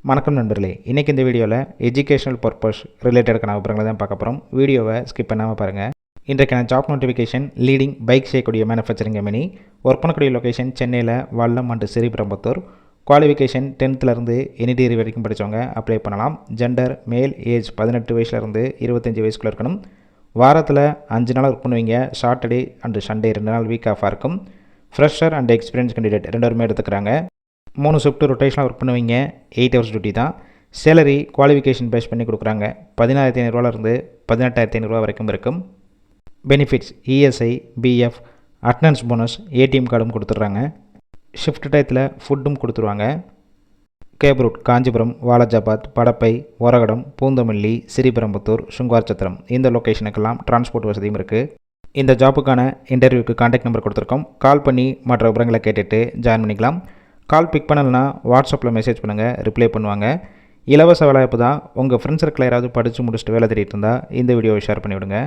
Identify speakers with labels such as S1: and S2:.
S1: வணக்கம் நண்பர்களே, இன்றைக்கி இந்த வீடியோவில் எஜுகேஷனல் பர்பஸ் ரிலேட்டடுக்கான விவரங்களை தான் பார்க்க போகிறோம். வீடியோவை ஸ்கிப் பண்ணாமல் பாருங்கள். இன்றைக்கான ஜாப் நோட்டிஃபிகேஷன் லீடிங் பைக் செய்யக்கூடிய மேனுஃபேக்சரிங் கம்பெனி. ஒர்க் பண்ணக்கூடிய லொக்கேஷன் சென்னையில் Vallam and Sriperumbudur. Qualification 10th any degree வரைக்கும் படித்தவங்க அப்ளை பண்ணலாம். ஜெண்டர் மேல், ஏஜ் 18 வயசுலேருந்து 25 வயசுக்குள்ளே இருக்கணும். வாரத்தில் 5 நாள் ஒர்க் பண்ணுவீங்க. சாட்டர்டே அண்டு சண்டே 2 நாள் வீக் ஆஃபாக இருக்கும். ஃப்ரெஷர் அண்ட் எக்ஸ்பீரியன்ஸ் கேண்டிடேட் 2 பேருமே எடுத்துக்கிறாங்க. 3 ஷிஃப்ட் ரொட்டேஷனாக ஒர்க் பண்ணுவீங்க. 8 ஹவர்ஸ் டியூட்டி தான். சேலரி குவாலிஃபிகேஷன் பேஸ் பண்ணி கொடுக்குறாங்க. 16,500 18,500 வரைக்கும் இருக்கும். Benefits ESI, PF, attendance bonus, ATM கார்டும் கொடுத்துட்றாங்க. ஷிஃப்ட் டயத்தில் ஃபுட்டும் கொடுத்துருவாங்க. கேப் ரூட் காஞ்சிபுரம், வாலாஜாபாத், படப்பை, ஓரகடம், பூந்தமல்லி, ஸ்ரீபெரும்புத்தூர், சுங்குவார்சத்திரம் இந்த லொக்கேஷனுக்கெல்லாம் டிரான்ஸ்போர்ட் வசதியும் இருக்குது. இந்த ஜாப்புக்கான இன்டர்வியூக்கு கான்டாக்ட் நம்பர் கொடுத்துருக்கோம். கால் பண்ணி மற்ற விவரங்களை கேட்டுட்டு ஜாயின் பண்ணிக்கலாம். கால் பிக் பண்ணலைன்னா வாட்ஸ்அப்பில் மெசேஜ் பண்ணுங்கள், ரிப்ளை பண்ணுவாங்க. இலவச வேலைவாய்ப்பு தான். உங்கள் ஃப்ரெண்ட்ஸ் சர்க்கிள் யாராவது படித்து முடிச்சுட்டு வேலை தேடிட்டு இருந்தால் இந்த வீடியோவை ஷேர் பண்ணிவிடுங்க.